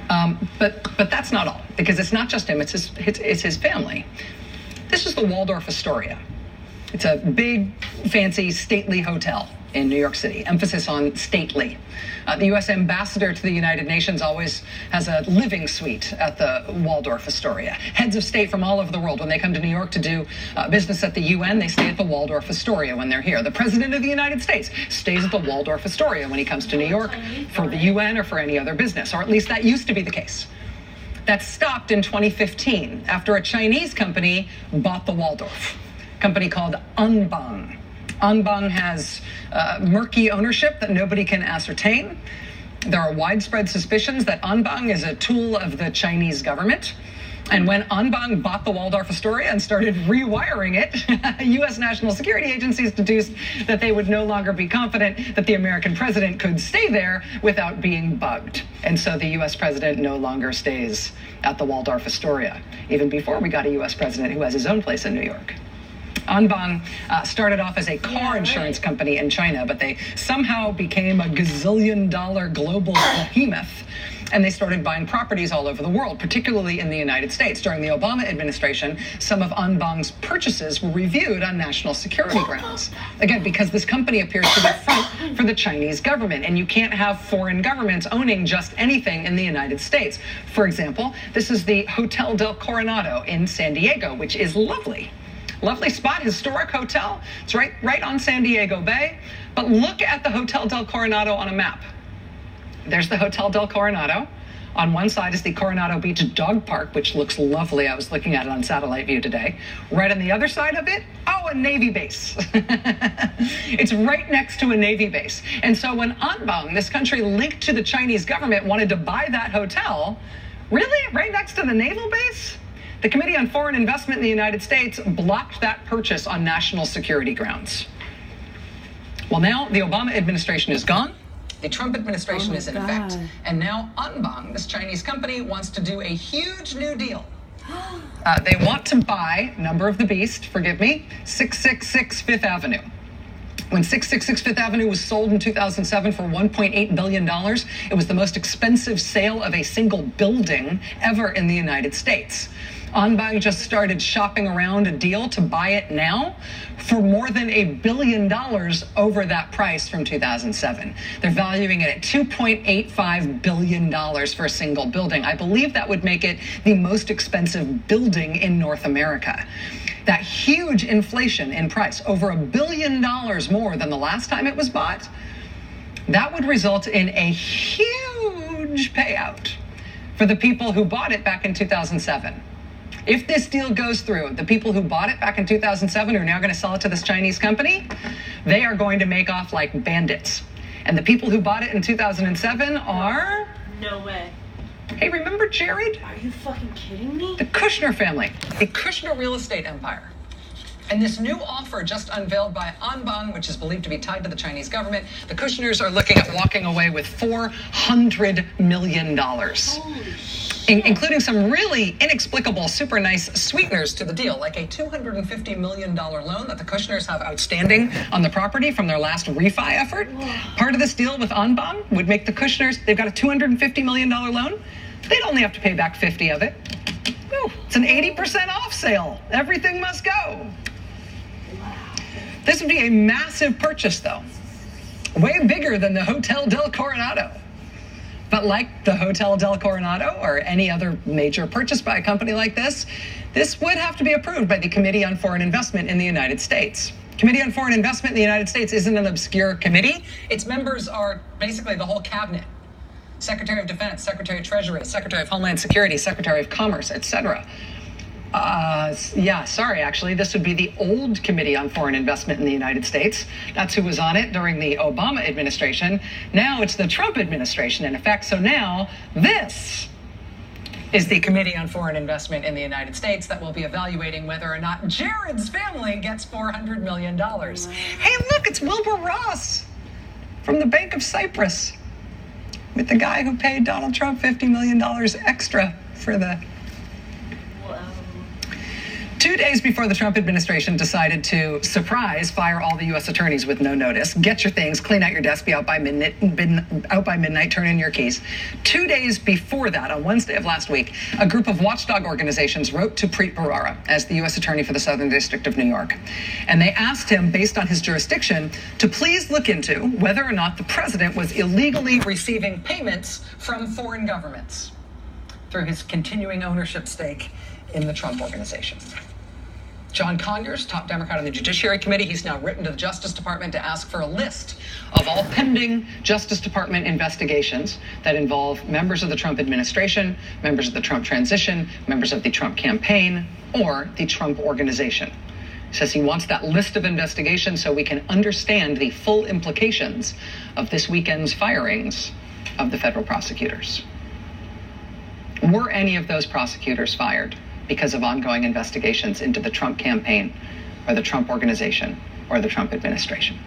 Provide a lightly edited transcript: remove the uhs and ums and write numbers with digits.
But that's not all, because it's not just him, it's his family. This is the Waldorf Astoria. It's a big, fancy, stately hotel in New York City, emphasis on stately. The U.S. ambassador to the United Nations always has a living suite at the Waldorf Astoria. Heads of state from all over the world, when they come to New York to do business at the UN, they stay at the Waldorf Astoria when they're here. The President of the United States stays at the Waldorf Astoria when he comes to New York for the UN or for any other business, or at least that used to be the case. That stopped in 2015 after a Chinese company bought the Waldorf, a company called Anbang. Anbang has murky ownership that nobody can ascertain. There are widespread suspicions that Anbang is a tool of the Chinese government. And when Anbang bought the Waldorf Astoria and started rewiring it, U.S. national security agencies deduced that they would no longer be confident that the American president could stay there without being bugged. And so the U.S. president no longer stays at the Waldorf Astoria, even before we got a U.S. president who has his own place in New York. Anbang started off as a car insurance company in China, but they somehow became a gazillion-dollar global behemoth, and they started buying properties all over the world, particularly in the United States. During the Obama administration, some of Anbang's purchases were reviewed on national security grounds. Again, because this company appears to be front for the Chinese government, and you can't have foreign governments owning just anything in the United States. For example, this is the Hotel del Coronado in San Diego, which is lovely. Lovely spot, historic hotel. It's right on San Diego Bay. But look at the Hotel del Coronado on a map. There's the Hotel del Coronado. On one side is the Coronado Beach Dog Park, which looks lovely. I was looking at it on satellite view today. Right on the other side of it, a Navy base. It's right next to a Navy base. And so when Anbang, this country linked to the Chinese government, wanted to buy that hotel, really? Right next to the naval base? The Committee on Foreign Investment in the United States blocked that purchase on national security grounds. Well, now the Obama administration is gone. The Trump administration is in effect. And now Anbang, this Chinese company, wants to do a huge new deal. They want to buy, number of the beast, forgive me, 666 Fifth Avenue. When 666 Fifth Avenue was sold in 2007 for $1.8 billion, it was the most expensive sale of a single building ever in the United States. Anbang just started shopping around a deal to buy it now for more than $1 billion over that price from 2007. They're valuing it at $2.85 billion for a single building. I believe that would make it the most expensive building in North America. That huge inflation in price, over $1 billion more than the last time it was bought, that would result in a huge payout for the people who bought it back in 2007. If this deal goes through, the people who bought it back in 2007 are now going to sell it to this Chinese company. They are going to make off like bandits. And the people who bought it in 2007 are... No way. Hey, remember Jared? Are you fucking kidding me? The Kushner family, the Kushner real estate empire. And this new offer just unveiled by Anbang, which is believed to be tied to the Chinese government, the Kushners are looking at walking away with $400 million. Including some really inexplicable, super nice sweeteners to the deal, like a $250 million loan that the Kushners have outstanding on the property from their last refi effort. Part of this deal with Anbang would make the Kushners, they've got a $250 million loan. They'd only have to pay back 50 of it. Ooh, it's an 80% off sale. Everything must go. This would be a massive purchase, though. Way bigger than the Hotel del Coronado. But like the Hotel del Coronado or any other major purchase by a company like this would have to be approved by the Committee on Foreign Investment in the United States. Committee on Foreign Investment in the United States isn't an obscure committee. Its members are basically the whole cabinet. Secretary of Defense, Secretary of Treasury, Secretary of Homeland Security, Secretary of Commerce, etc. Actually, this would be the old Committee on Foreign Investment in the United States. That's who was on it during the Obama administration. Now it's the Trump administration in effect. So now this is the Committee on Foreign Investment in the United States that will be evaluating whether or not Jared's family gets $400 million. Hey, look, it's Wilbur Ross from the Bank of Cyprus with the guy who paid Donald Trump $50 million extra for the 2 days before the Trump administration decided to surprise fire all the U.S. attorneys with no notice, get your things, clean out your desk, be out by midnight, turn in your keys. 2 days before that, on Wednesday of last week, a group of watchdog organizations wrote to Preet Bharara as the U.S. Attorney for the Southern District of New York. And they asked him, based on his jurisdiction, to please look into whether or not the president was illegally receiving payments from foreign governments through his continuing ownership stake in the Trump Organization. John Conyers, top Democrat on the Judiciary Committee, he's now written to the Justice Department to ask for a list of all pending Justice Department investigations that involve members of the Trump administration, members of the Trump transition, members of the Trump campaign, or the Trump Organization. He says he wants that list of investigations so we can understand the full implications of this weekend's firings of the federal prosecutors. Were any of those prosecutors fired because of ongoing investigations into the Trump campaign or the Trump Organization or the Trump administration?